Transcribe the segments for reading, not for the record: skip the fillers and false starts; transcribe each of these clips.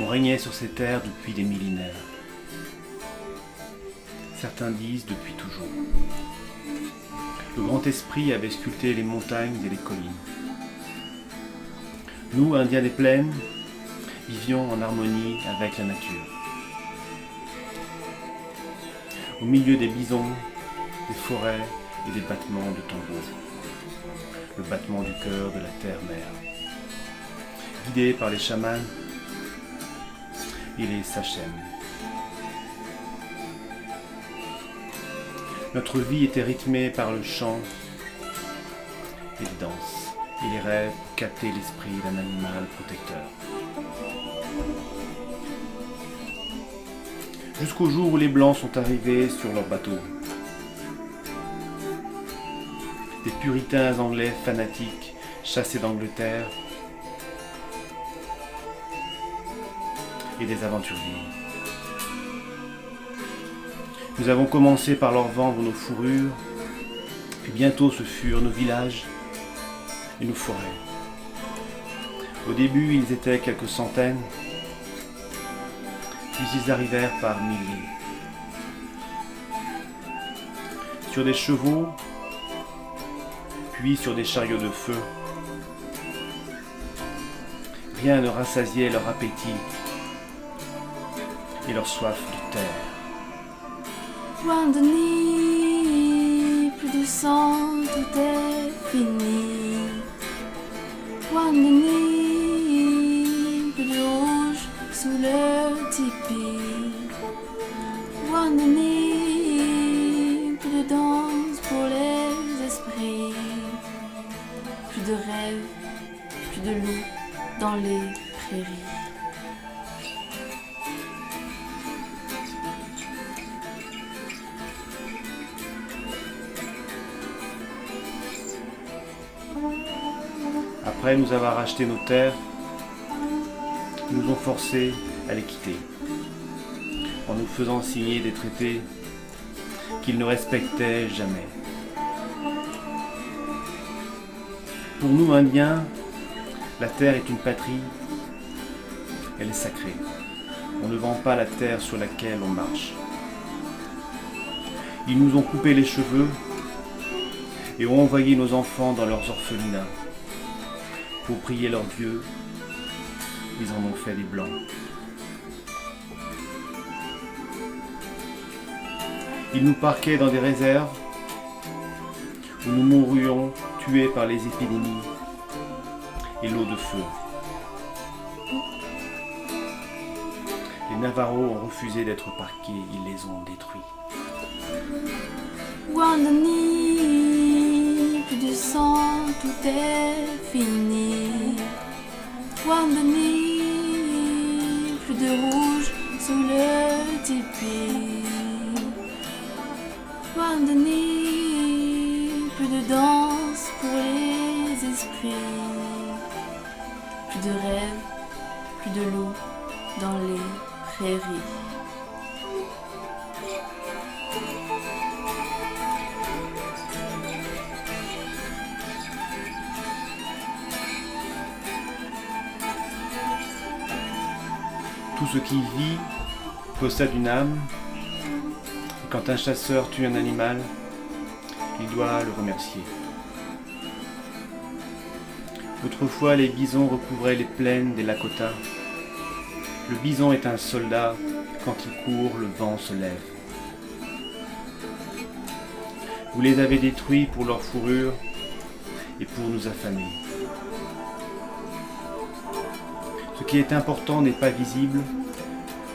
On régnait sur ces terres depuis des millénaires. Certains disent depuis toujours. Le grand esprit avait sculpté les montagnes et les collines. Nous, Indiens des plaines, vivions en harmonie avec la nature. Au milieu des bisons, des forêts et des battements de tambours. Le battement du cœur de la terre-mère. Guidés par les chamans et les sachems. Notre vie était rythmée par le chant et les danses et les rêves pour capter l'esprit d'un animal protecteur. Jusqu'au jour où les Blancs sont arrivés sur leur bateau. Des puritains anglais fanatiques chassés d'Angleterre et des aventuriers. Nous avons commencé par leur vendre nos fourrures, puis bientôt ce furent nos villages et nos forêts. Au début, ils étaient quelques centaines, puis ils arrivèrent par milliers. Sur des chevaux, puis sur des chariots de feu. Rien ne rassasiait leur appétit et leur soif de terre. Point de nid, plus de sang, tout est fini. Point de nid, plus de rouge sous le tipi. Point de nid, plus de danse pour les esprits. Plus de rêves, plus de loups dans les prairies. Après nous avoir racheté nos terres, ils nous ont forcés à les quitter, en nous faisant signer des traités qu'ils ne respectaient jamais. Pour nous, Indiens, la terre est une patrie, elle est sacrée. On ne vend pas la terre sur laquelle on marche. Ils nous ont coupé les cheveux et ont envoyé nos enfants dans leurs orphelinats. Pour prier leurs dieux, ils en ont fait des blancs. Ils nous parquaient dans des réserves où nous mourrions tués par les épidémies et l'eau de feu. Les Navarros ont refusé d'être parqués, ils les ont détruits. Wandani, plus de sang, tout est fini. Wandani, plus de rouge sous le tipi. Wandani, plus de danse pour les esprits. Plus de rêves, plus de loups dans les prairies. Tout ce qui vit possède une âme, et quand un chasseur tue un animal, il doit le remercier. Autrefois, les bisons recouvraient les plaines des Lakota. Le bison est un soldat, quand il court, le vent se lève. Vous les avez détruits pour leur fourrure et pour nous affamer. Ce qui est important n'est pas visible,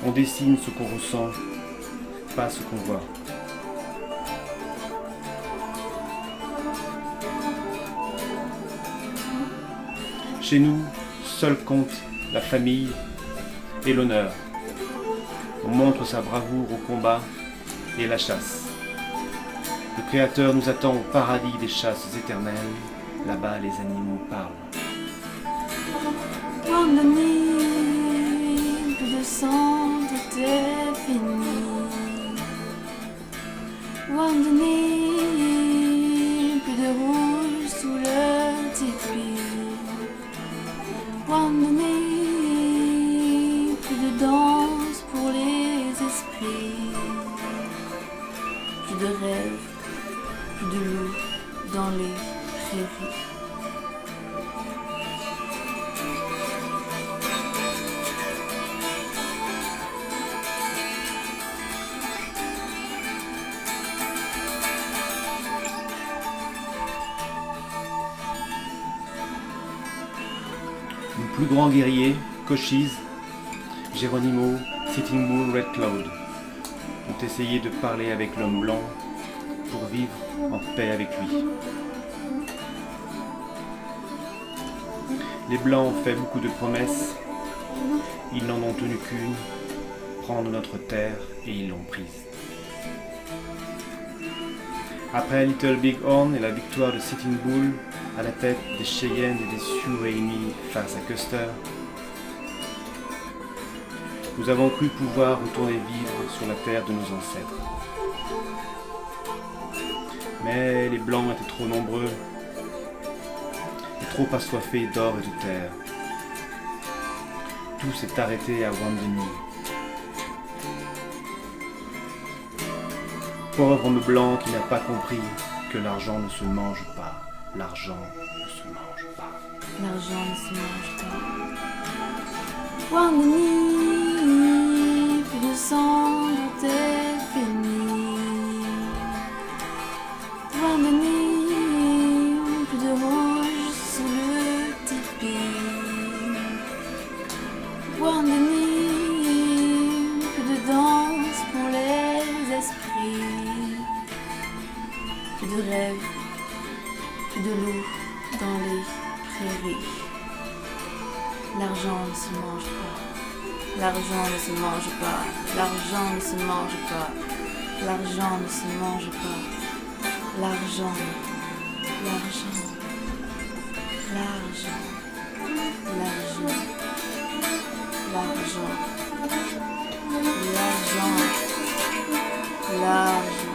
on dessine ce qu'on ressent, pas ce qu'on voit. Chez nous, seul compte la famille et l'honneur. On montre sa bravoure au combat et la chasse. Le Créateur nous attend au paradis des chasses éternelles. Là-bas, les animaux parlent. Wandani, plus de sang, tout est fini. Wandani, plus de rouge sous le tipi. Wandani, plus de danse pour les esprits. Plus de rêves, plus de loups dans les prairies. Le plus grand guerrier, Cochise, Geronimo, Sitting Bull, Red Cloud, ont essayé de parler avec l'homme blanc pour vivre en paix avec lui. Les Blancs ont fait beaucoup de promesses, ils n'en ont tenu qu'une, prendre notre terre, et ils l'ont prise. Après Little Big Horn et la victoire de Sitting Bull à la tête des Cheyennes et des Sioux réunis face à Custer, nous avons cru pouvoir retourner vivre sur la terre de nos ancêtres. Mais les Blancs étaient trop nombreux et trop assoiffés d'or et de terre. Tout s'est arrêté à Wounded Knee. Pauvre homme blanc qui n'a pas compris que l'argent ne se mange pas. L'argent ne se mange pas. L'argent ne se mange pas. Wounded Knee, plus de sang, tout est fini. Wounded Knee, plus de rouge sous le tipi. Wounded Knee, plus de danse pour les esprits. Plus de rêves, plus de loups dans les prairies. L'argent ne se mange pas. L'argent ne se mange pas. L'argent ne se mange pas. L'argent ne se mange pas. L'argent, l'argent, l'argent, l'argent, l'argent, l'argent, l'argent.